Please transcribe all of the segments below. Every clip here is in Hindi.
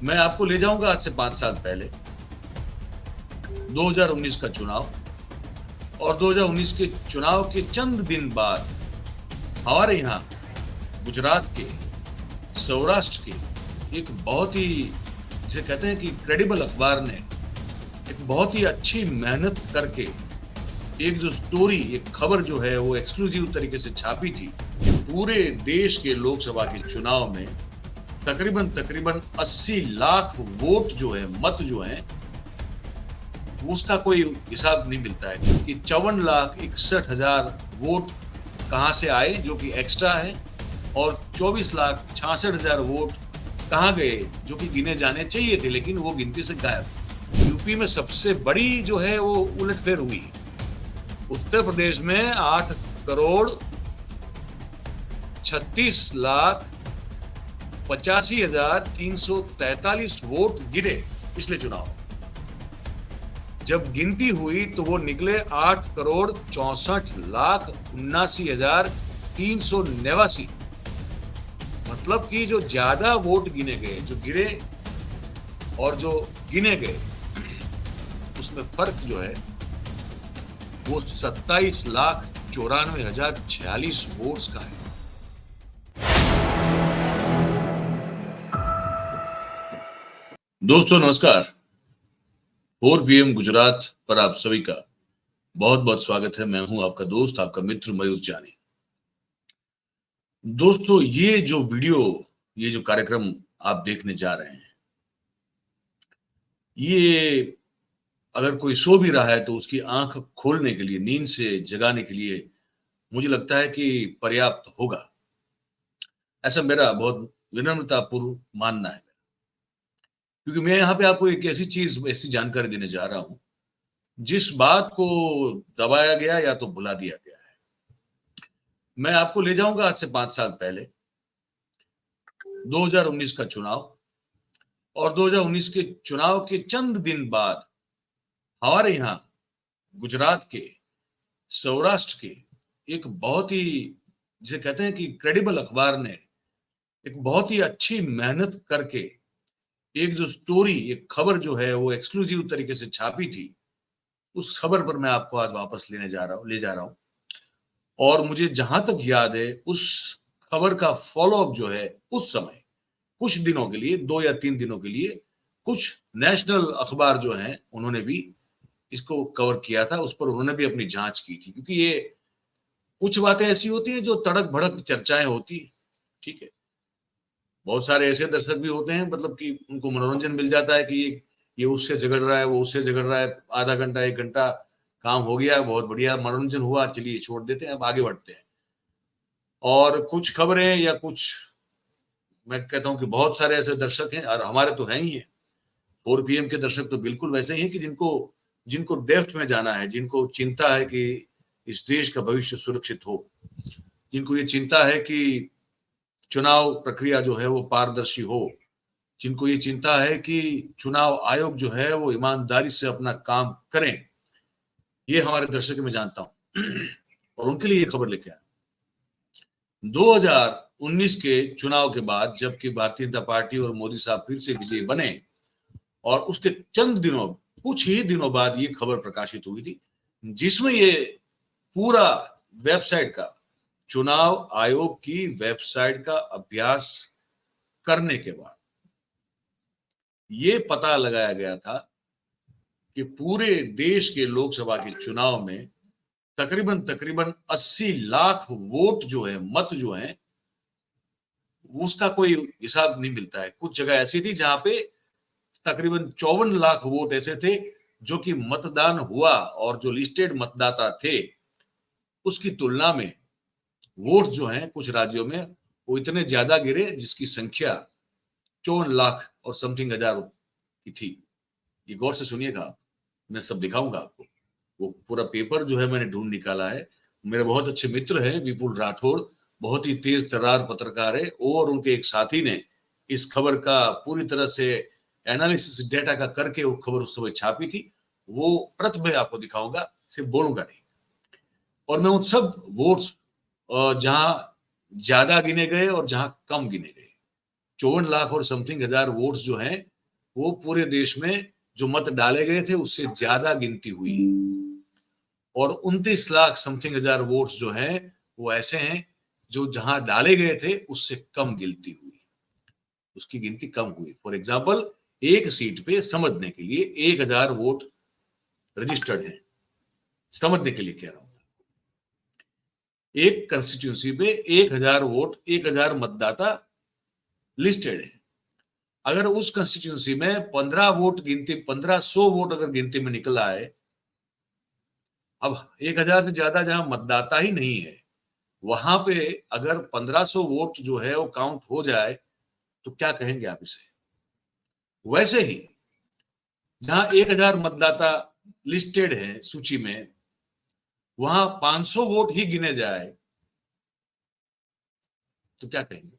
मैं आपको ले जाऊंगा आज से 5 साल पहले 2019 का चुनाव। और 2019 के चुनाव के चंद दिन बाद हमारे यहाँ गुजरात के, सौराष्ट्र के एक बहुत ही, जिसे कहते हैं कि क्रेडिबल अखबार ने एक बहुत ही अच्छी मेहनत करके एक जो स्टोरी, एक खबर जो है वो एक्सक्लूसिव तरीके से छापी थी कि पूरे देश के लोकसभा के चुनाव में तकरीबन तकरीबन 80 लाख वोट जो है, मत जो है, उसका कोई हिसाब नहीं मिलता है कि 54,61,000 वोट कहां से आए जो कि एक्स्ट्रा है, और 24,66,000 वोट कहां गए जो कि गिने जाने चाहिए थे लेकिन वो गिनती से गायब। यूपी में सबसे बड़ी जो है वो उलटफेर हुई। उत्तर प्रदेश में 8,36,85,343 वोट गिरे पिछले चुनाव। जब गिनती हुई तो वो निकले 8,64,79,389। मतलब कि जो ज्यादा वोट गिने गए, जो गिरे और जो गिने गए, उसमें फर्क जो है वो 27,94,046 वोट्स का है। दोस्तों नमस्कार। 4 PM गुजरात पर आप सभी का बहुत बहुत स्वागत है। मैं हूं आपका दोस्त, आपका मित्र मयूर जानी। दोस्तों ये जो वीडियो, ये जो कार्यक्रम आप देखने जा रहे हैं, ये अगर कोई सो भी रहा है तो उसकी आंख खोलने के लिए, नींद से जगाने के लिए मुझे लगता है कि पर्याप्त होगा। ऐसा मेरा बहुत विनम्रतापूर्व मानना है, क्योंकि मैं यहाँ पे आपको एक ऐसी चीज, ऐसी जानकारी देने जा रहा हूं जिस बात को दबाया गया या तो भुला दिया गया है। मैं आपको ले जाऊंगा आज से 5 साल पहले 2019 का चुनाव। और 2019 के चुनाव के चंद दिन बाद हमारे यहाँ गुजरात के, सौराष्ट्र के एक बहुत ही, जिसे कहते हैं कि क्रेडिबल अखबार ने एक बहुत ही अच्छी मेहनत करके एक जो स्टोरी, एक खबर जो है वो एक्सक्लूसिव तरीके से छापी थी। उस खबर पर मैं आपको आज वापस ले जा रहा हूं। और मुझे जहां तक याद है उस खबर का फॉलोअप जो है, उस समय कुछ दिनों के लिए, 2 या 3 दिनों के लिए, कुछ नेशनल अखबार जो हैं उन्होंने भी इसको कवर किया था। उस पर उन्होंने भी अपनी जांच की थी, क्योंकि ये कुछ बातें ऐसी होती है जो तड़क भड़क चर्चाएं होती है। ठीक है, बहुत सारे ऐसे दर्शक भी होते हैं, मतलब कि उनको मनोरंजन मिल जाता है कि ये उससे झगड़ रहा है, वो उससे झगड़ रहा है, आधा घंटा 1 घंटा काम हो गया, बहुत बढ़िया मनोरंजन हुआ, चलिए छोड़ देते हैं, अब आगे बढ़ते हैं। और कुछ खबरें या कुछ, मैं कहता हूं कि बहुत सारे ऐसे दर्शक हैं, और हमारे तो हैं ही हैं। 4 PM के दर्शक तो बिल्कुल वैसे ही हैं कि जिनको जिनको डेप्थ में जाना है, जिनको चिंता है कि इस देश का भविष्य सुरक्षित हो, जिनको ये चिंता है कि चुनाव प्रक्रिया जो है वो पारदर्शी हो, जिनको ये चिंता है कि चुनाव आयोग जो है वो ईमानदारी से अपना काम करें, ये हमारे दर्शक मैं जानता हूं। और उनके लिए ये खबर लेके आया। 2019 के चुनाव के बाद जबकि भारतीय जनता पार्टी और मोदी साहब फिर से विजयी बने, और उसके चंद दिनों, कुछ ही दिनों बाद ये खबर प्रकाशित हुई थी, जिसमें ये पूरा वेबसाइट का, चुनाव आयोग की वेबसाइट का अभ्यास करने के बाद ये पता लगाया गया था कि पूरे देश के लोकसभा के चुनाव में तकरीबन तकरीबन 80 लाख वोट जो है, मत जो है, उसका कोई हिसाब नहीं मिलता है। कुछ जगह ऐसी थी जहां पे तकरीबन 54 लाख वोट ऐसे थे जो कि मतदान हुआ, और जो लिस्टेड मतदाता थे उसकी तुलना में वोट जो हैं कुछ राज्यों में वो इतने ज्यादा गिरे जिसकी संख्या 54 लाख और समथिंग हजार की थी। ये गौर से सुनिएगा आप, मैं सब दिखाऊंगा आपको। वो पूरा पेपर जो है मैंने ढूंढ निकाला है। मेरे बहुत अच्छे मित्र हैं विपुल राठौड़, बहुत ही तेज तर्रार पत्रकार है, और उनके एक साथी ने इस खबर का पूरी तरह से एनालिसिस डेटा का करके वो खबर उस समय छापी थी। वो प्रत में आपको दिखाऊंगा, सिर्फ बोलूंगा नहीं। और मैं उन सब वोट्स जहां ज्यादा गिने गए और जहां कम गिने गए, 54 लाख और समथिंग हजार वोट्स जो हैं वो पूरे देश में जो मत डाले गए थे उससे ज्यादा गिनती हुई और 29 लाख समथिंग हजार वोट्स जो हैं वो ऐसे हैं जो जहां डाले गए थे उससे कम गिनती हुई, उसकी गिनती कम हुई। फॉर एग्जाम्पल एक सीट पे समझने के लिए 1000 वोट रजिस्टर्ड है, समझने के लिए कह रहा हूं। एक कंस्टिट्यूंसी पे 1000 वोट, 1000 मतदाता लिस्टेड है। अगर उस कंस्टिट्यूंसी में 15 वोट गिनती, 1500 वोट अगर गिनती में निकल आए, अब 1000 से ज्यादा जहां मतदाता ही नहीं है वहां पे अगर 1500 वोट जो है वो काउंट हो जाए तो क्या कहेंगे आप इसे? वैसे ही जहां 1000 मतदाता लिस्टेड है सूची में, वहां 500 वोट ही गिने जाए तो क्या कहेंगे?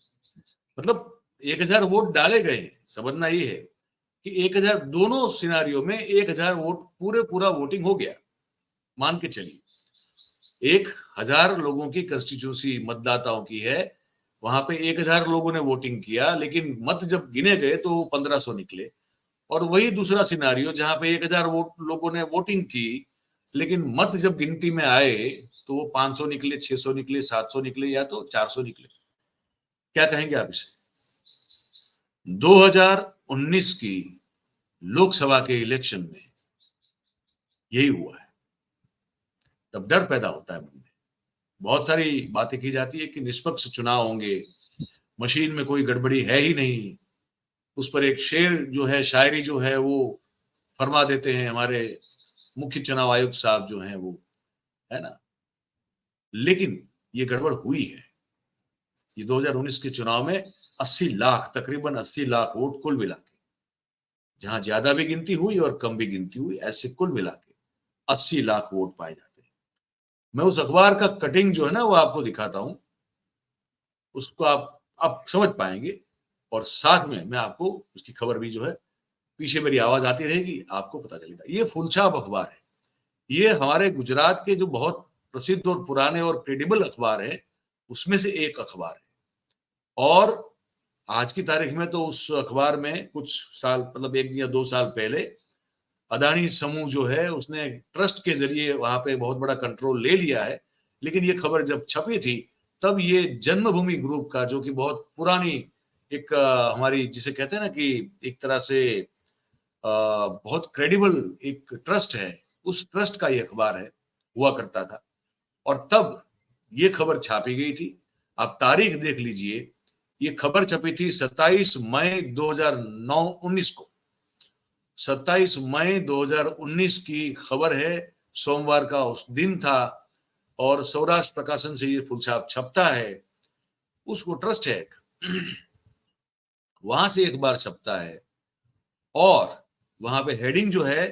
मतलब 1000 वोट डाले गए, समझना ये है कि 1000 दोनों सिनारियों में 1000 वोट पूरा वोटिंग हो गया। मान के चलिए 1000 लोगों की कंस्टिट्यूंसी मतदाताओं की है, वहां पे 1000 लोगों ने वोटिंग किया, लेकिन मत जब गिने गए तो 1500 निकले। और वही दूसरा सिनारियो जहां पे 1000 लोगों ने वोटिंग की, लेकिन मत जब गिनती में आए तो वो 500 निकले, 600 निकले, 700 निकले या तो 400 निकले। क्या कहेंगे आप इसे? 2019 की लोकसभा के इलेक्शन में यही हुआ है। तब डर पैदा होता है मन में, बहुत सारी बातें की जाती है कि निष्पक्ष चुनाव होंगे, मशीन में कोई गड़बड़ी है ही नहीं। उस पर एक शेर जो है, शायरी जो है वो फरमा देते हैं हमारे मुख्य चुनाव आयुक्त साहब जो हैं वो, है ना। लेकिन ये गड़बड़ हुई है। ये 2019 के चुनाव में 80 लाख, तकरीबन 80 लाख वोट कुल मिला के, जहां ज्यादा भी गिनती हुई और कम भी गिनती हुई, ऐसे कुल मिला के 80 लाख वोट पाए जाते हैं। मैं उस अखबार का कटिंग जो है ना वो आपको दिखाता हूं, उसको आप समझ पाएंगे। और साथ में मैं आपको उसकी खबर भी जो है, पीछे मेरी आवाज आती रहेगी, आपको पता चलेगा। ये फुलछाप अखबार है, ये हमारे गुजरात के जो बहुत प्रसिद्ध और पुराने और क्रेडिबल अखबार है उसमें से एक अखबार है। और आज की तारीख में तो उस अखबार में कुछ साल, मतलब 1 या 2 साल पहले अदानी समूह जो है उसने ट्रस्ट के जरिए वहां पे बहुत बड़ा कंट्रोल ले लिया है। लेकिन ये खबर जब छपी थी तब ये जन्मभूमि ग्रुप का, जो कि बहुत पुरानी एक हमारी जिसे कहते हैं ना कि एक तरह से बहुत क्रेडिबल एक ट्रस्ट है, उस ट्रस्ट का ये अखबार है, हुआ करता था। और तब ये खबर छापी गई थी। आप तारीख देख लीजिए, ये खबर छपी थी 27 मई 2009-19 को। 27 मई 2019 की खबर है, सोमवार का उस दिन था। और सौराष्ट्र प्रकाशन से ये फुलछाप छपता है, उसको ट्रस्ट है एक, वहां से एक बार छपता है। और वहां पे हेडिंग जो है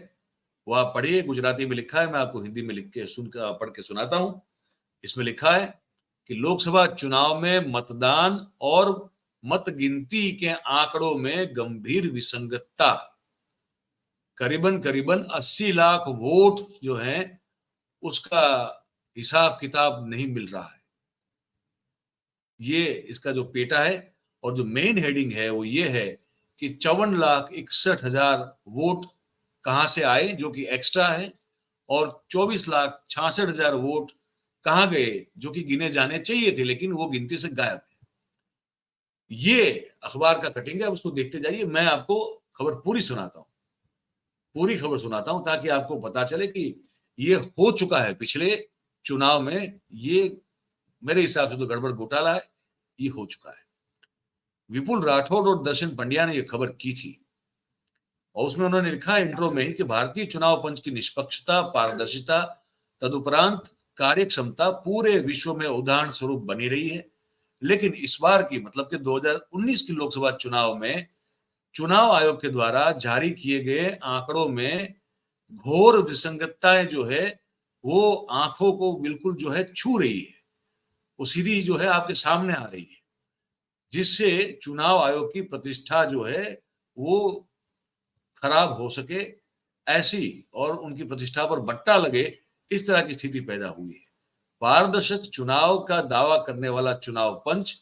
वो आप पढ़िए, गुजराती में लिखा है, मैं आपको हिंदी में लिख के सुनकर पढ़ के सुनाता हूं। इसमें लिखा है कि लोकसभा चुनाव में मतदान और मत गिनती के आंकड़ों में गंभीर विसंगतता, करीबन करीबन 80 लाख वोट जो हैं उसका हिसाब किताब नहीं मिल रहा है। ये इसका जो पेटा है। और जो मेन हेडिंग है वो ये है कि 54,61,000 वोट कहां से आए, जो कि एक्स्ट्रा है, और 24,66,000 वोट कहां गए, जो कि गिने जाने चाहिए थे लेकिन वो गिनती से गायब है। ये अखबार का कटिंग है, उसको देखते जाइए। मैं आपको खबर पूरी सुनाता हूं, पूरी खबर सुनाता हूं, ताकि आपको पता चले कि ये हो चुका है पिछले चुनाव में। ये मेरे हिसाब से तो गड़बड़ घोटाला है, ये हो चुका है। विपुल राठौड़ और दर्शन पंड्या ने यह खबर की थी और उसमें उन्होंने लिखा है इंट्रो में ही कि भारतीय चुनाव पंच की निष्पक्षता, पारदर्शिता, तदुपरांत कार्य क्षमता पूरे विश्व में उदाहरण स्वरूप बनी रही है। लेकिन इस बार की, मतलब कि 2019 की लोकसभा चुनाव में चुनाव आयोग के द्वारा जारी किए गए आंकड़ों में घोर विसंगतताएं जो है वो आंखों को बिल्कुल जो है छू रही है, वो सीधी जो है आपके सामने आ रही है, जिससे चुनाव आयोग की प्रतिष्ठा जो है वो खराब हो सके, ऐसी, और उनकी प्रतिष्ठा पर बट्टा लगे, इस तरह की स्थिति पैदा हुई है। पारदर्शक चुनाव का दावा करने वाला चुनाव पंच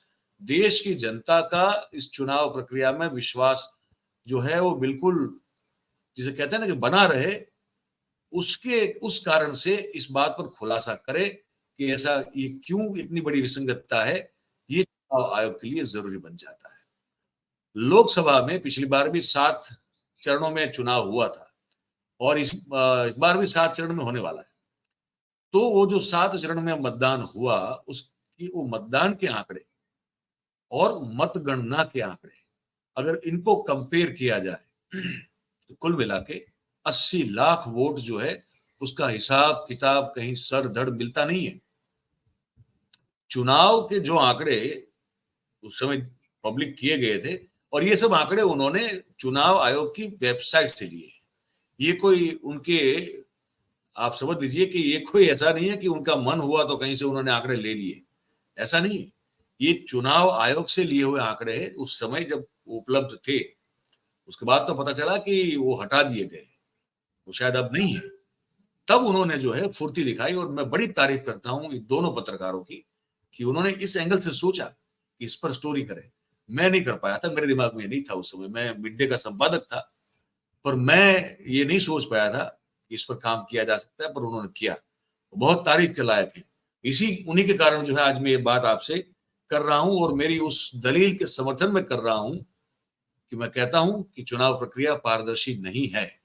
देश की जनता का इस चुनाव प्रक्रिया में विश्वास जो है वो बिल्कुल, जिसे कहते हैं ना कि बना रहे, उसके उस कारण से इस बात पर खुलासा करे कि ऐसा ये क्यों इतनी बड़ी विसंगतता है, ये चुनाव आयोग के लिए जरूरी बन जाता है। लोकसभा में पिछली बार भी 7 चरणों में चुनाव हुआ था और इस बार भी 7 चरण में होने वाला है। तो वो जो 7 चरण में मतदान हुआ, उसकी वो मतदान के आंकड़े और मतगणना के आंकड़े अगर इनको कंपेयर किया जाए तो कुल मिला के 80 लाख वोट जो है उसका हिसाब किताब कहीं सर धड़ मिलता नहीं है। चुनाव के जो आंकड़े उस समय पब्लिक किए गए थे और ये सब आंकड़े उन्होंने चुनाव आयोग की वेबसाइट से लिए। ये कोई उनके, आप समझ लीजिए कि ये कोई ऐसा नहीं है कि उनका मन हुआ तो कहीं से उन्होंने आंकड़े ले लिए, ऐसा नहीं है। ये चुनाव आयोग से लिए हुए आंकड़े उस समय जब उपलब्ध थे, उसके बाद तो पता चला कि वो हटा दिए गए, वो शायद अब नहीं है। तब उन्होंने जो है फुर्ती दिखाई और मैं बड़ी तारीफ करता हूं इन दोनों पत्रकारों की कि उन्होंने इस एंगल से सोचा कि इस पर स्टोरी करें। मैं नहीं कर पाया था, मेरे दिमाग में नहीं था उस समय, मैं मिड डे का संपादक था, पर मैं ये नहीं सोच पाया था कि इस पर काम किया जा सकता है, पर उन्होंने किया। बहुत तारीफ के लायक है। इसी उन्हीं के कारण जो है आज मैं ये बात आपसे कर रहा हूं और मेरी उस दलील के समर्थन में कर रहा हूं कि मैं कहता हूं कि चुनाव प्रक्रिया पारदर्शी नहीं है।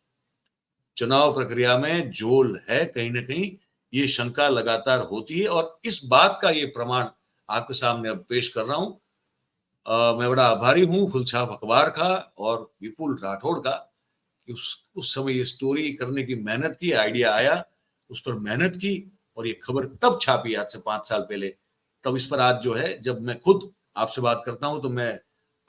चुनाव प्रक्रिया में झोल है कहीं ना कहीं, ये शंका लगातार होती है और इस बात का ये प्रमाण आपके सामने अब पेश कर रहा हूं। मैं बड़ा आभारी हूं फुलछाप अखबार का और विपुल राठौड़ का कि उस समय ये स्टोरी करने की मेहनत की, आइडिया आया, उस पर मेहनत की और ये खबर तब छापी आज से 5 साल पहले। तब इस पर आज जो है जब मैं खुद आपसे बात करता हूं तो मैं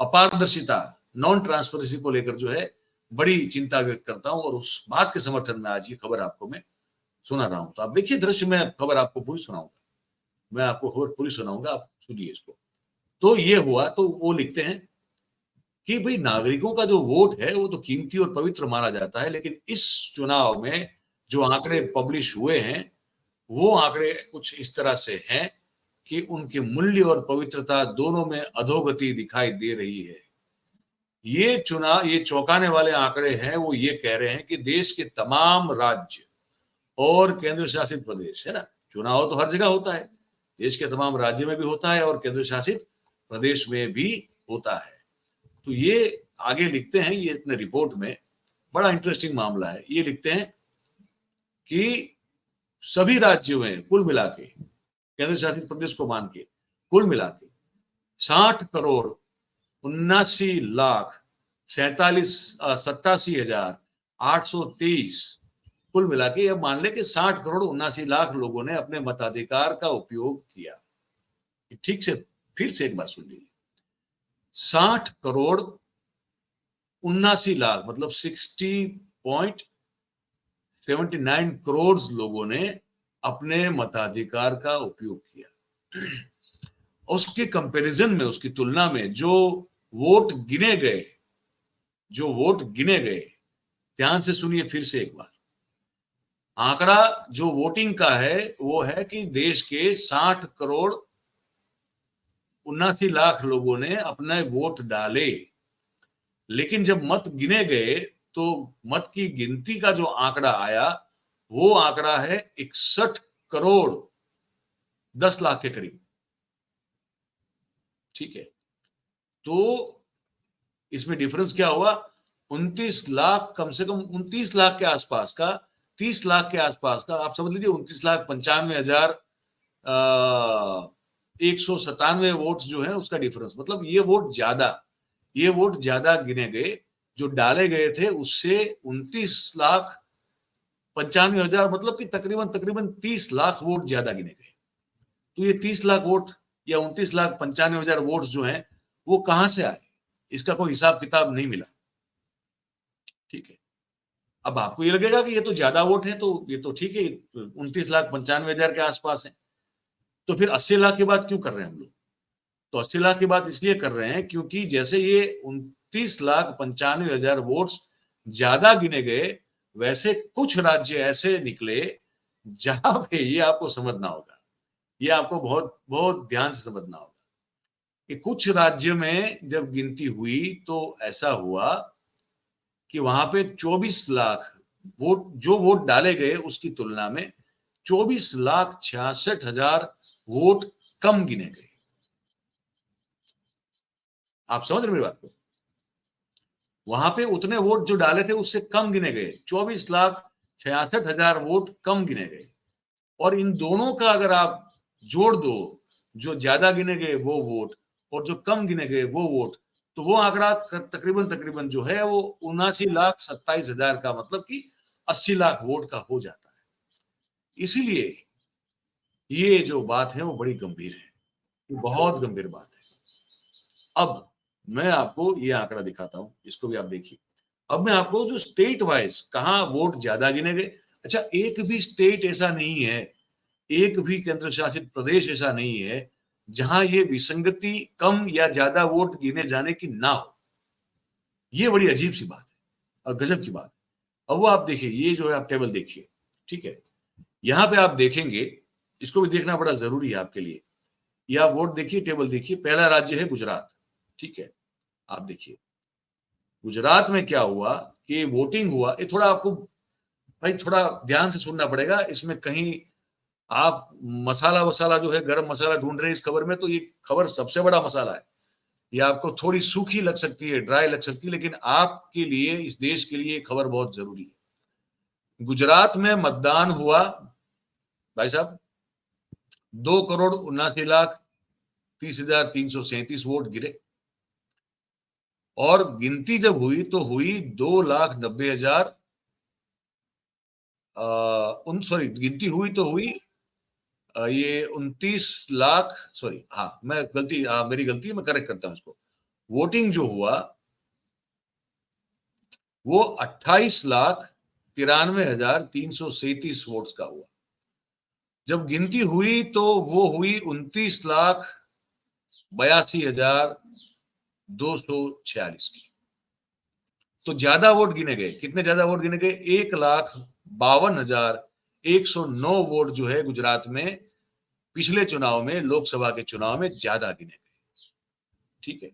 अपारदर्शिता, नॉन ट्रांसपेरेंसी को लेकर जो है बड़ी चिंता व्यक्त करता हूं और उस बात के समर्थन में आज ये खबर आपको मैं सुना रहा हूं। तो आप देखिए दृश्य में खबर आपको पूरी सुनाऊंगा, मैं आपको खबर पूरी सुनाऊंगा, आप सुनिए इसको। तो ये हुआ, तो वो लिखते हैं कि भाई नागरिकों का जो वोट है वो तो कीमती और पवित्र माना जाता है, लेकिन इस चुनाव में जो आंकड़े पब्लिश हुए हैं वो आंकड़े कुछ इस तरह से हैं कि उनके मूल्य और पवित्रता दोनों में अधोगति दिखाई दे रही है। ये चौंकाने वाले आंकड़े हैं, वो ये कह रहे हैं कि देश के तमाम राज्य और केंद्र शासित प्रदेश, है ना, चुनाव तो हर जगह होता है, देश के तमाम राज्य में भी होता है और केंद्र शासित प्रदेश में भी होता है। तो ये आगे लिखते हैं, ये इतने रिपोर्ट में बड़ा इंटरेस्टिंग मामला है। ये लिखते हैं कि सभी राज्यों में कुल मिला के, केंद्र शासित प्रदेश को मान के कुल मिला के 60,79,87,823 कुल मिला के अब मान ले कि 60,79,00,000 लोगों ने अपने मताधिकार का उपयोग किया। ठीक से फिर से एक बार सुन लीजिए, 60,79,00,000 मतलब 60.79 करोड़ लोगों ने अपने मताधिकार का उपयोग किया। उसके कंपैरिजन में, उसकी तुलना में जो वोट गिने गए, ध्यान से सुनिए फिर से एक बार, आंकड़ा जो वोटिंग का है वो है कि देश के 60,79,00,000 लोगों ने अपने वोट डाले, लेकिन जब मत गिने गए तो मत की गिनती का जो आंकड़ा आया वो आंकड़ा है 61,10,00,000 के करीब। ठीक है, तो इसमें डिफरेंस क्या हुआ, 29 लाख, कम से कम 29 लाख के आसपास का, 30 लाख के आसपास का, आप समझ लीजिए 29,95,197 वोट जो है उसका डिफरेंस, मतलब ये वोट ज्यादा गिने गए, जो डाले गए थे उससे 29,95,000 मतलब कि तकरीबन 30 लाख वोट ज्यादा गिने गए। तो ये 30 लाख वोट या 29,95,000 वोट जो हैं वो कहां से आए, इसका कोई हिसाब किताब नहीं मिला। ठीक है, अब आपको ये लगेगा कि ये तो ज्यादा वोट है, तो ये तो ठीक है, 29,95,000 के आसपास है, तो फिर 80 लाख की बात क्यों कर रहे हैं हम लोग? तो 80 लाख की बात इसलिए कर रहे हैं क्योंकि जैसे ये 29,95,000 वोट्स ज्यादा गिने गए, वैसे कुछ राज्य ऐसे निकले जहां पे, ये आपको समझना होगा, ये आपको बहुत बहुत ध्यान से समझना होगा, कि कुछ राज्य में जब गिनती हुई तो ऐसा हुआ कि वहां पे 24 लाख वोट डाले गए उसकी तुलना में 24,66,000 वोट कम गिने गए। आप समझ रहे मेरी बात को? वहां पे उतने वोट जो डाले थे उससे कम गिने गए, 24,66,000 वोट कम गिने गए। और इन दोनों का अगर आप जोड़ दो, जो ज्यादा गिने गए वो वोट और जो कम गिने गए वो वोट, तो वो आंकड़ा तकरीबन तकरीबन जो है वो 79,27,000 का, मतलब कि 80 लाख वोट का हो जाता है। इसीलिए ये जो बात है वो बड़ी गंभीर है, बहुत गंभीर बात है। अब मैं आपको ये आंकड़ा दिखाता हूं, इसको भी आप देखिए। अब मैं आपको जो स्टेट वाइज कहां वोट ज्यादा गिने गए, अच्छा एक भी स्टेट ऐसा नहीं है, एक भी केंद्र शासित प्रदेश ऐसा नहीं है जहां ये विसंगति कम या ज्यादा वोट गिने जाने की ना हो। ये बड़ी अजीब सी बात है और गजब की बात है। अब वो आप देखिए, ये जो है आप टेबल देखिए, ठीक है, यहां पे आप देखेंगे, इसको भी देखना बड़ा जरूरी है आपके लिए। ये आप वोट देखिए, टेबल देखिए, पहला राज्य है गुजरात, ठीक है। आप देखिए गुजरात में क्या हुआ कि वोटिंग हुआ, ये थोड़ा आपको भाई थोड़ा ध्यान से सुनना पड़ेगा, इसमें कहीं आप मसाला वसाला जो है गरम मसाला ढूंढ रहे हैं इस खबर में, तो ये खबर सबसे बड़ा मसाला है। ये आपको थोड़ी सूखी लग सकती है, ड्राई लग सकती है, लेकिन आपके लिए, इस देश के लिए खबर बहुत जरूरी है। गुजरात में मतदान हुआ भाई साहब, 2,79,30,337 वोट गिरे, और गिनती जब हुई तो हुई 2,90,000, सॉरी गिनती हुई तो हुई ये 29 लाख, सॉरी हाँ मैं गलती, मेरी गलती है, मैं करेक्ट करता हूं इसको। वोटिंग जो हुआ वो 28,93,337 वोट्स का हुआ। जब गिनती हुई तो वो हुई 29,82,246 की। तो ज्यादा वोट गिने गए, कितने ज्यादा वोट गिने गए? 1,52,109 वोट जो है गुजरात में पिछले चुनाव में, लोकसभा के चुनाव में ज्यादा गिने गए, ठीक है।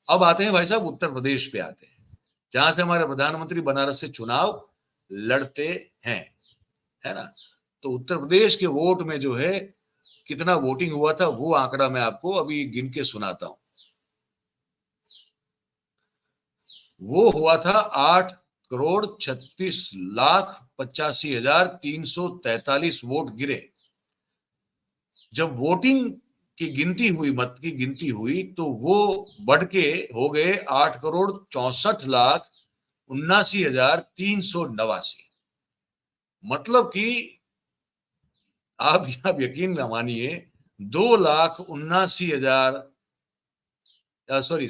अब आते हैं भाई साहब उत्तर प्रदेश पे आते हैं, जहां से हमारे प्रधानमंत्री बनारस से चुनाव लड़ते हैं, है ना। तो उत्तर प्रदेश के वोट में जो है कितना वोटिंग हुआ था वो आंकड़ा मैं आपको अभी गिन के सुनाता हूं। वो हुआ था 8,36,85,343 वोट गिरे। जब वोटिंग की गिनती हुई, मत की गिनती हुई, तो वो बढ़ के हो गए 8,64,79,389। मतलब कि आप यकीन न मानिए, 2,79,000, सॉरी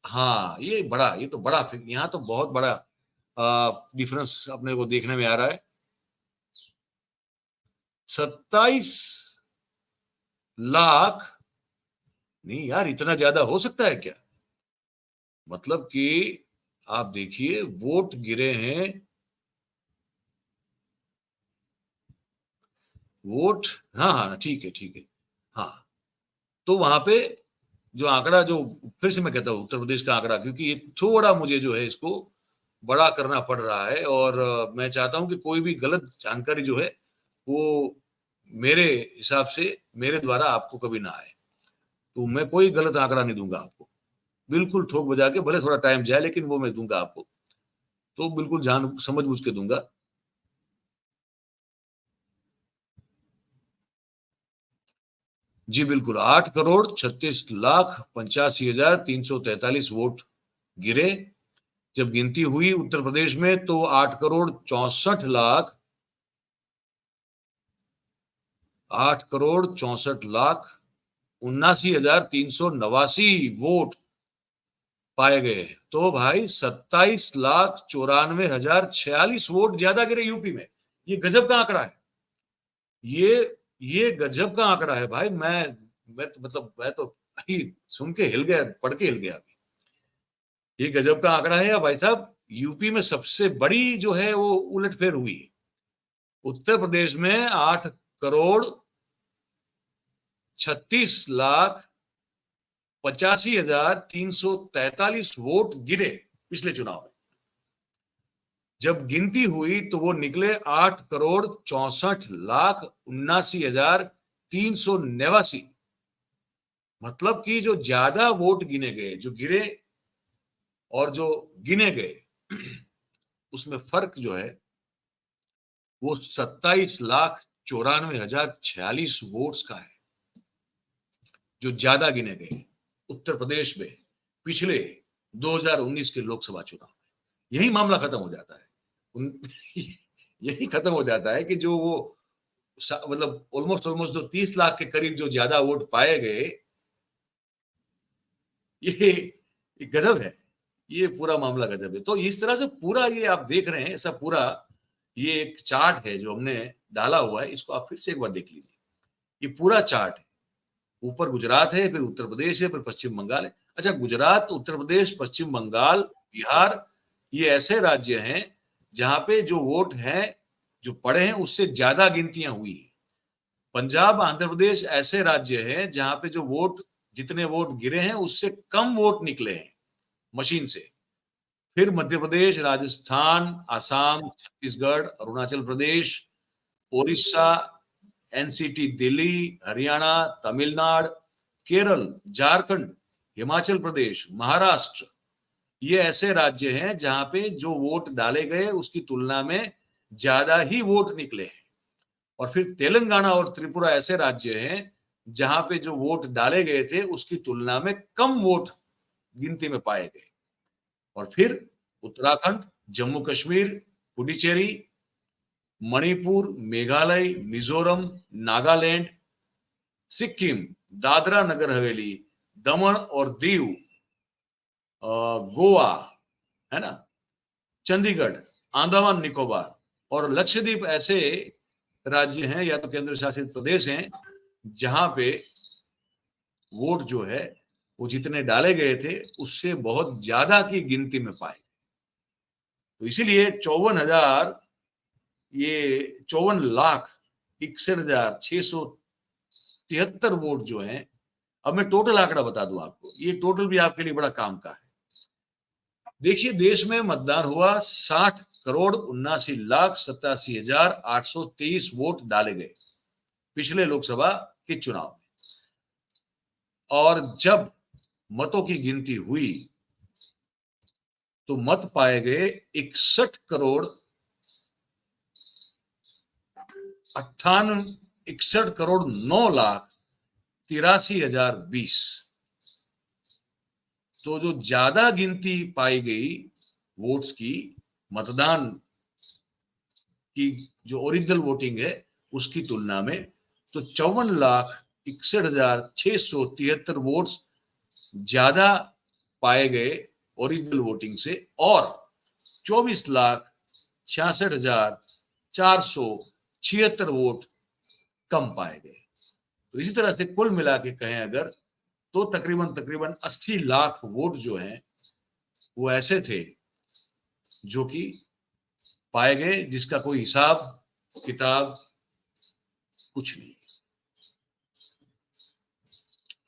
हाँ ये तो बड़ा, यहाँ तो बहुत बड़ा डिफरेंस अपने को देखने में आ रहा है। 27 लाख, नहीं यार इतना ज्यादा हो सकता है क्या? मतलब कि आप देखिए वोट गिरे हैं, वोट, हाँ हाँ ठीक है ठीक है, हाँ। तो वहां पे जो आंकड़ा, जो फिर से मैं कहता हूँ उत्तर प्रदेश का आंकड़ा, क्योंकि ये थोड़ा मुझे जो है इसको बड़ा करना पड़ रहा है, और मैं चाहता हूं कि कोई भी गलत जानकारी जो है वो मेरे हिसाब से, मेरे द्वारा आपको कभी ना आए। तो मैं कोई गलत आंकड़ा नहीं दूंगा आपको, बिल्कुल ठोक बजा के, भले थोड़ा टाइम जाए लेकिन वो मैं दूंगा आपको, तो बिल्कुल जान समझ बूझ के दूंगा। जी बिल्कुल, 8,36,85,343 वोट गिरे। जब गिनती हुई उत्तर प्रदेश में तो 8,64,79,389 वोट पाए गए। तो भाई 27,94,046 वोट ज्यादा गिरे यूपी में। ये गजब का आंकड़ा है, ये ये गजब का आंकड़ा है भाई। मैं तो मतलब मैं तो भाई सुन के हिल गया, पढ़ के हिल गया अभी। ये गजब का आंकड़ा है। या भाई साहब यूपी में सबसे बड़ी जो है वो उलटफेर हुई है। उत्तर प्रदेश में 8,36,85,389 85,343 वोट गिरे पिछले चुनाव में। जब गिनती हुई तो वो निकले 8,64,79,389। मतलब कि जो ज्यादा वोट गिने गए, जो गिरे और जो गिने गए, उसमें फर्क जो है वो 27,94,046 वोट्स का है, जो ज्यादा गिने गए उत्तर प्रदेश में पिछले 2019 के लोकसभा चुनाव में। यही मामला खत्म हो जाता है। यही खत्म हो जाता है कि जो वो मतलब ऑलमोस्ट जो 30 लाख के करीब जो ज्यादा वोट पाए गए, ये गजब है। ये पूरा मामला गजब है। तो इस तरह से पूरा ये आप देख रहे हैं, ऐसा पूरा ये एक चार्ट है जो हमने डाला हुआ है, इसको आप फिर से एक बार देख लीजिए। ये पूरा चार्ट है, ऊपर गुजरात है, फिर उत्तर प्रदेश है, फिर पश्चिम बंगाल है। अच्छा, गुजरात, उत्तर प्रदेश, पश्चिम बंगाल, बिहार, ये ऐसे राज्य हैं जहां पे जो वोट हैं, जो पड़े हैं, उससे ज्यादा गिनतियां हुई है। पंजाब, आंध्र प्रदेश ऐसे राज्य हैं जहां पे जो वोट, जितने वोट गिरे हैं उससे कम वोट निकले हैं मशीन से। फिर मध्य प्रदेश, राजस्थान, आसाम, छत्तीसगढ़, अरुणाचल प्रदेश, ओडिशा, एनसीटी दिल्ली, हरियाणा, तमिलनाडु, केरल, झारखंड, हिमाचल प्रदेश, महाराष्ट्र, ये ऐसे राज्य हैं जहां पे जो वोट डाले गए उसकी तुलना में ज्यादा ही वोट निकले हैं। और फिर तेलंगाना और त्रिपुरा ऐसे राज्य हैं जहां पे जो वोट डाले गए थे उसकी तुलना में कम वोट गिनती में पाए गए। और फिर उत्तराखंड, जम्मू कश्मीर, पुडुचेरी, मणिपुर, मेघालय, मिजोरम, नागालैंड, सिक्किम, दादरा नगर हवेली, दमन और दीव, गोवा, है ना, चंडीगढ़, अंडमान निकोबार और लक्षद्वीप ऐसे राज्य हैं या तो केंद्र शासित प्रदेश हैं जहां पे वोट जो है वो जितने डाले गए थे उससे बहुत ज्यादा की गिनती में पाए। तो इसीलिए 54,61,63 वोट जो हैं, अब मैं टोटल आंकड़ा बता दूं आपको, ये टोटल भी आपके लिए बड़ा काम का है। देखिए, देश में मतदान हुआ 60,79,87,823 वोट डाले गए पिछले लोकसभा के चुनाव में। और जब मतों की गिनती हुई तो मत पाए गए 61,09,83,020। तो जो ज्यादा गिनती पाई गई वोट्स की, मतदान की जो ओरिजिनल वोटिंग है उसकी तुलना में, तो 54,61,673 वोट्स ज्यादा पाए गए ओरिजिनल वोटिंग से, और 24,66,476 वोट कम पाए गए। तो इसी तरह से कुल मिला के कहें अगर, तो तकरीबन 80 लाख वोट जो हैं वो ऐसे थे जो कि पाए गए, जिसका कोई हिसाब किताब कुछ नहीं।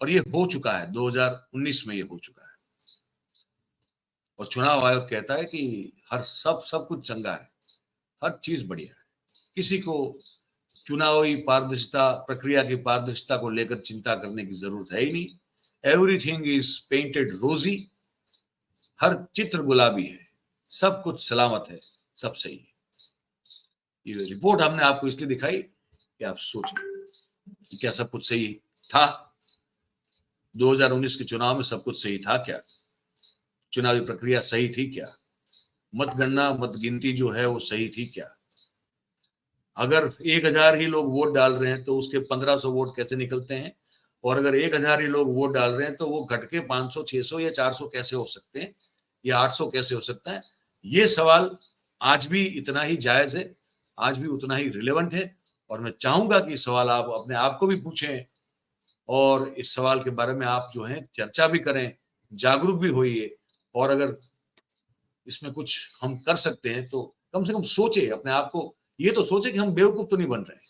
और ये हो चुका है, 2019 में ये हो चुका है। और चुनाव आयोग कहता है कि हर सब कुछ चंगा है, हर चीज बढ़िया है, किसी को चुनावी पारदर्शिता, प्रक्रिया की पारदर्शिता को लेकर चिंता करने की जरूरत है ही नहीं। एवरीथिंग इज पेंटेड रोजी, हर चित्र गुलाबी है, सब कुछ सलामत है, सब सही है। ये रिपोर्ट हमने आपको इसलिए दिखाई कि आप सोचें कि क्या सब कुछ सही था? 2019 के चुनाव में सब कुछ सही था क्या? चुनावी प्रक्रिया सही थी क्या? मतगणना, मत गिनती जो है वो सही थी क्या? अगर 1,000 ही लोग वोट डाल रहे हैं तो उसके 1,500 वोट कैसे निकलते हैं? और अगर 1,000 ही लोग वोट डाल रहे हैं तो वो घट के 500, 600 या 400 कैसे हो सकते हैं, या 800 कैसे हो सकता है? ये सवाल आज भी इतना ही जायज है, आज भी उतना ही रिलेवेंट है। और मैं चाहूंगा कि सवाल आप अपने आप को भी पूछें और इस सवाल के बारे में आप जो है चर्चा भी करें, जागरूक भी होइए। और अगर इसमें कुछ हम कर सकते हैं तो कम से कम सोचे, अपने आप को ये तो सोचे कि हम बेवकूफ तो नहीं बन रहे।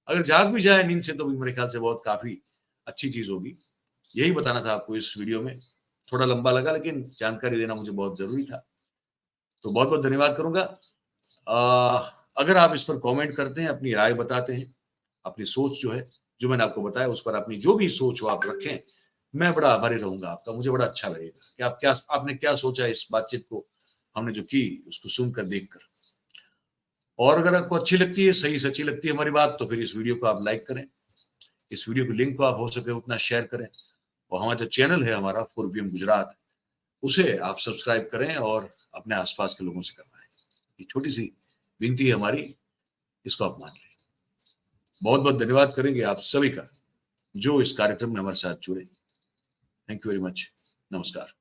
अगर जाग भी जाए नींद से तो भी मेरे ख्याल से बहुत काफी अच्छी चीज होगी। यही बताना था आपको इस वीडियो में। थोड़ा लंबा लगा लेकिन जानकारी देना मुझे बहुत जरूरी था। तो बहुत बहुत धन्यवाद करूंगा। अगर आप इस पर कमेंट करते हैं, अपनी राय बताते हैं, अपनी सोच जो है, जो मैंने आपको बताया उस पर अपनी जो भी सोच हो आप रखें, मैं बड़ा आभारी रहूंगा आपका। मुझे बड़ा अच्छा लगेगा कि आपने क्या सोचा इस बातचीत को हमने जो की उसको सुनकर देखकर। और अगर आपको अच्छी लगती है, सही सच्ची लगती है हमारी बात, तो फिर इस वीडियो को आप लाइक करें, इस वीडियो के लिंक को आप हो सके उतना शेयर करें, और हमारा जो चैनल है हमारा 4PM गुजरात, उसे आप सब्सक्राइब करें और अपने आसपास के लोगों से करवाएं। ये छोटी सी विनती है हमारी, इसको आप मान लें। बहुत बहुत धन्यवाद करेंगे आप सभी का जो इस कार्यक्रम में हमारे साथ जुड़े। Thank you very much. नमस्कार।